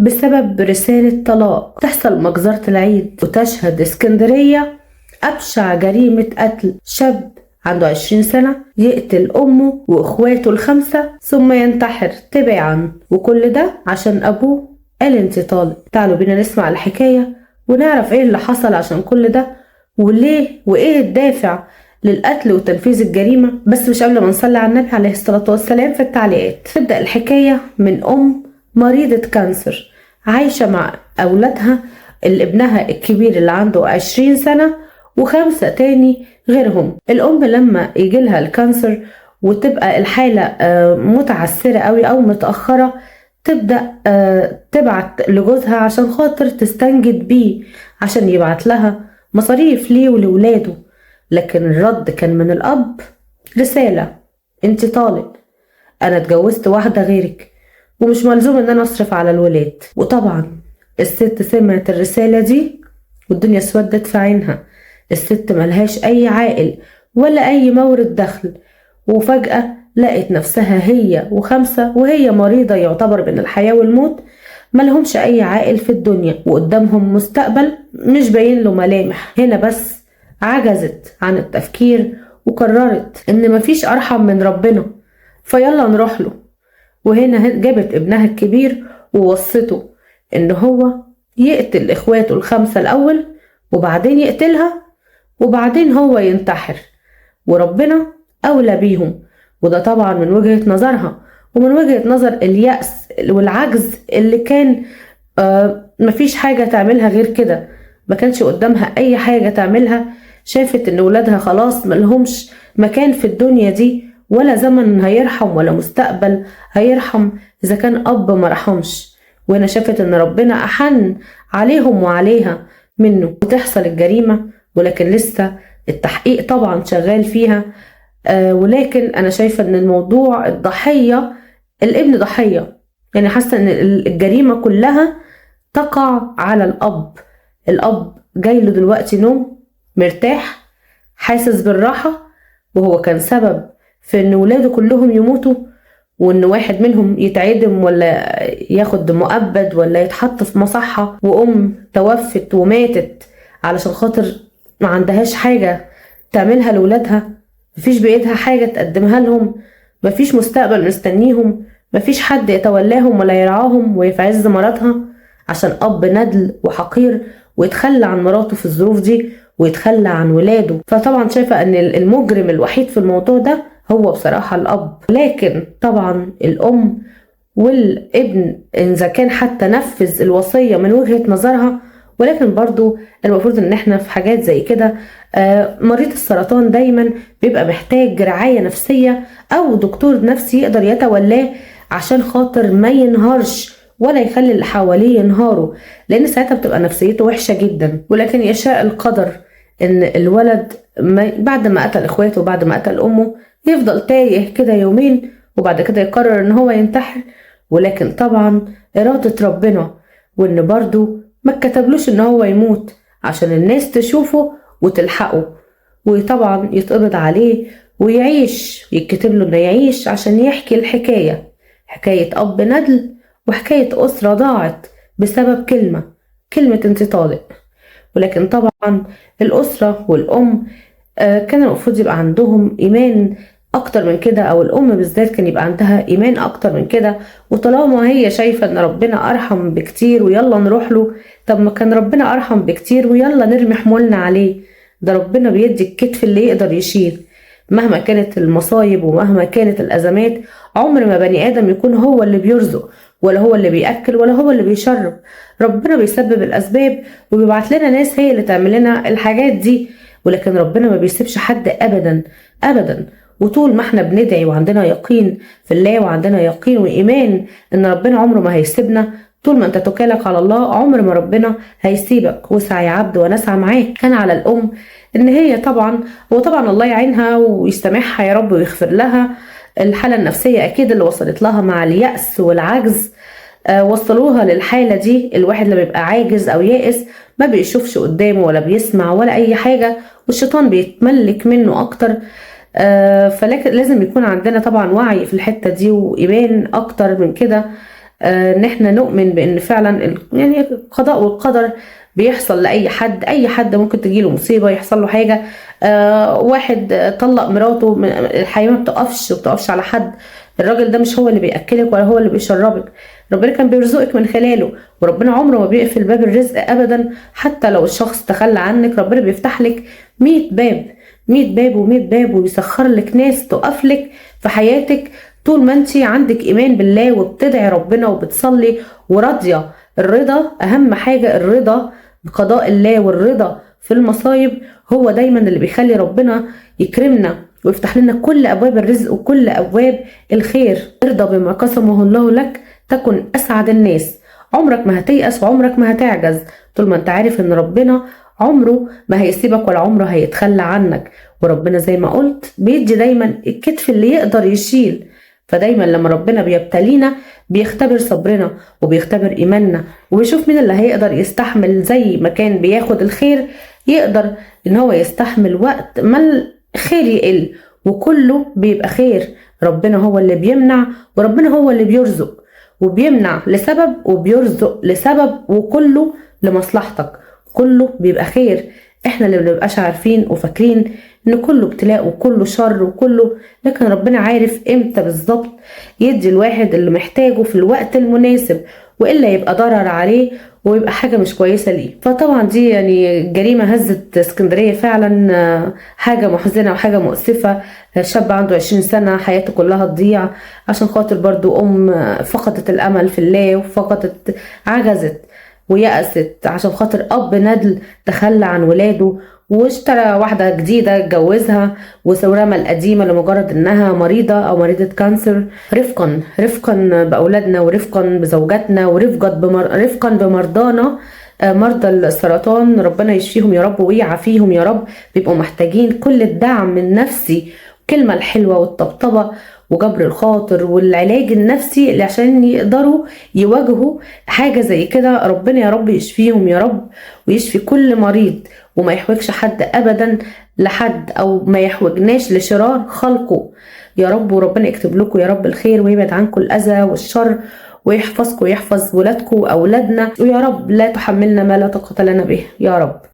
بسبب رسالة طلاق. تحصل مجزرة العيد وتشهد اسكندرية أبشع جريمة قتل. شاب عنده 20 سنة يقتل أمه وإخواته ال5 ثم ينتحر تباعا، وكل ده عشان أبوه قال انت طالق. تعالوا بينا نسمع الحكاية ونعرف ايه اللي حصل عشان كل ده وليه، وايه الدافع للقتل وتنفيذ الجريمة. بس مش قبل ما نصلي على النبي عليه الصلاة والسلام في التعليقات. تبدأ الحكاية من أم مريضة كانسر عايشة مع أولادها، ابنها الكبير اللي عنده 20 سنة و5 تاني غيرهم. الأم لما يجيلها الكانسر وتبقى الحالة متعسرة قوي أو متأخرة، تبدأ تبعت لجوزها عشان خاطر تستنجد بيه عشان يبعت لها مصاريف ليه ولولاده. لكن الرد كان من الأب رسالة: انت طالق، أنا اتجوزت واحدة غيرك ومش ملزوم ان انا اصرف على الولاد. وطبعا الست سمعت الرسالة دي والدنيا اسودت في عينها. الست ملهاش اي عائل ولا اي مورد دخل، وفجأة لقت نفسها هي و5 وهي مريضة يعتبر بين الحياة والموت، ملهمش اي عائل في الدنيا وقدامهم مستقبل مش باين له ملامح. هنا بس عجزت عن التفكير وقررت ان مفيش ارحم من ربنا، فيلا نروح له. وهنا جابت ابنها الكبير ووصته ان هو يقتل اخواته ال5 الاول وبعدين يقتلها وبعدين هو ينتحر، وربنا اولى بيهم. وده طبعا من وجهة نظرها ومن وجهة نظر اليأس والعجز اللي كان مفيش حاجة تعملها غير كده، ما كانش قدامها اي حاجة تعملها. شافت ان ولادها خلاص ملهمش مكان في الدنيا دي، ولا زمن هيرحم ولا مستقبل هيرحم إذا كان أب مرحمش. وهنا شافت إن ربنا أحن عليهم وعليها منه. وتحصل الجريمة، ولكن لسه التحقيق طبعا شغال فيها. ولكن أنا شايفة إن الموضوع الضحية الابن ضحية، يعني حاسة إن الجريمة كلها تقع على الأب. الأب جاي له دلوقتي نوم مرتاح حاسس بالراحة، وهو كان سبب في ان ولاده كلهم يموتوا، وان واحد منهم يتعدم ولا ياخد مؤبد ولا يتحط في مصحة، وام توفت وماتت علشان خاطر ما عندهاش حاجة تعملها لولادها، مفيش بإيدها حاجة تقدمها لهم، مفيش مستقبل مستنيهم، مفيش حد يتولاهم ولا يرعاهم وهي في عز مرضها، عشان أب ندل وحقير ويتخلى عن مراته في الظروف دي ويتخلى عن ولاده. فطبعا شايفة ان المجرم الوحيد في الموضوع ده هو بصراحة الأب. لكن طبعا الأم والابن إذا كان حتى نفذ الوصية من وجهة نظرها، ولكن برضو المفروض ان احنا في حاجات زي كده مريض السرطان دايما بيبقى محتاج رعاية نفسية او دكتور نفسي يقدر يتولاه عشان خاطر ما ينهارش ولا يخلي اللي حواليه ينهاروا، لان ساعتها بتبقى نفسيته وحشة جدا. ولكن يشاء القدر ان الولد بعد ما قتل اخواته وبعد ما قتل امه يفضل تايه كده يومين وبعد كده يقرر ان هو ينتحر. ولكن طبعا ارادة ربنا، وان برضو ما كتبلوش ان هو يموت عشان الناس تشوفه وتلحقه، وطبعا يتقبض عليه ويعيش، يتكتب له انه يعيش عشان يحكي الحكاية، حكاية اب ندل وحكاية أسرة ضاعت بسبب كلمة انت طالق. ولكن طبعا الأسرة والأم كان المفروض يبقى عندهم إيمان أكتر من كده، أو الأم بالذات كان يبقى عندها إيمان أكتر من كده. وطالما هي شايفة إن ربنا أرحم بكتير ويلا نروح له، طب ما كان ربنا أرحم بكتير ويلا نرمي حمولنا عليه. ده ربنا بيدي الكتف اللي يقدر يشيل مهما كانت المصايب ومهما كانت الأزمات. عمر ما بني آدم يكون هو اللي بيرزق ولا هو اللي بيأكل ولا هو اللي بيشرب. ربنا بيسبب الأسباب وبيبعت لنا ناس هي اللي تعمل لنا الحاجات دي، ولكن ربنا ما بيسيبش حد أبدا أبدا. وطول ما احنا بندعي وعندنا يقين في الله وعندنا يقين وإيمان إن ربنا عمره ما هيسيبنا، طول ما انت توكلك على الله عمر ما ربنا هيسيبك. وسعى يا عبد ونسعى معاك. كان على الأم إن هي طبعا الله يعينها ويستمعها يا رب ويغفر لها. الحالة النفسية أكيد اللي وصلت لها مع اليأس والعجز وصلوها للحالة دي. الواحد لما بيبقى عاجز أو يائس ما بيشوفش قدامه ولا بيسمع ولا أي حاجة، والشيطان بيتملك منه أكتر. فلكن لازم يكون عندنا طبعا وعي في الحتة دي وإيمان أكتر من كده. ان احنا نؤمن بان فعلا يعني القضاء والقدر بيحصل لأي حد. أي حد ممكن تجيله مصيبة، يحصل له حاجة. واحد طلق مراته، الحياة ما بتقفش على حد. الراجل ده مش هو اللي بيأكلك ولا هو اللي بيشربك، ربنا كان بيرزقك من خلاله. وربنا عمره ما بيقفل باب الرزق أبدا. حتى لو الشخص تخلى عنك، ربنا بيفتح لك 100 باب، 100 باب و100 باب، ويسخر لك ناس تقف لك في حياتك طول ما انت عندك إيمان بالله وبتدعي ربنا وبتصلي وراضية. الرضا أهم حاجة، الرضا بقضاء الله والرضا في المصايب هو دايما اللي بيخلي ربنا يكرمنا ويفتح لنا كل أبواب الرزق وكل أبواب الخير. ارضى بما قسمه الله لك تكن أسعد الناس. عمرك ما هتيأس وعمرك ما هتعجز طول ما انت عارف ان ربنا عمره ما هيسيبك ولا عمره هيتخلى عنك. وربنا زي ما قلت بيدي دايما الكتف اللي يقدر يشيل. فدايما لما ربنا بيبتلينا بيختبر صبرنا وبيختبر إيماننا، وبيشوف مين اللي هيقدر يستحمل. زي ما كان بياخد الخير يقدر ان هو يستحمل وقت ما الخير يقل، وكله بيبقى خير. ربنا هو اللي بيمنع وربنا هو اللي بيرزق، وبيمنع لسبب وبيرزق لسبب، وكله لمصلحتك، كله بيبقى خير. احنا اللي بنبقاش عارفين وفاكرين ان كله ابتلاء وكله شر وكله، لكن ربنا عارف امتى بالظبط يدي الواحد اللي محتاجه في الوقت المناسب، وإلا يبقى ضرر عليه ويبقى حاجة مش كويسة ليه. فطبعا دي يعني جريمة هزت اسكندرية فعلا، حاجة محزنة وحاجة مؤسفة. شاب عنده 20 سنة حياته كلها تضيع عشان خاطر برضو فقدت الأمل في الله، وفقدت عجزت ويأست عشان خاطر أب ندل تخلى عن ولاده واشترى واحدة جديدة اتجوزها، ورمى القديمة لمجرد انها مريضة او مريضة كانسر. رفقا بأولادنا ورفقا بزوجاتنا رفقا بمرضانا، مرضى السرطان ربنا يشفيهم يا رب ويعافيهم يا رب. بيبقوا محتاجين كل الدعم النفسي، الكلمة الحلوة والطبطبة وجبر الخاطر والعلاج النفسي اللي عشان يقدروا يواجهوا حاجة زي كده. ربنا يا رب يشفيهم يا رب ويشفي كل مريض، وما يحوجش حد أبدا لحد، أو ما يحوجناش لشرار خلقه يا رب. وربنا يكتب لكم يا رب الخير ويبعد عنكم الأذى والشر، ويحفظكم ويحفظ ولادكم وأولادنا، ويا رب لا تحملنا ما لا طاقة لنا به يا رب.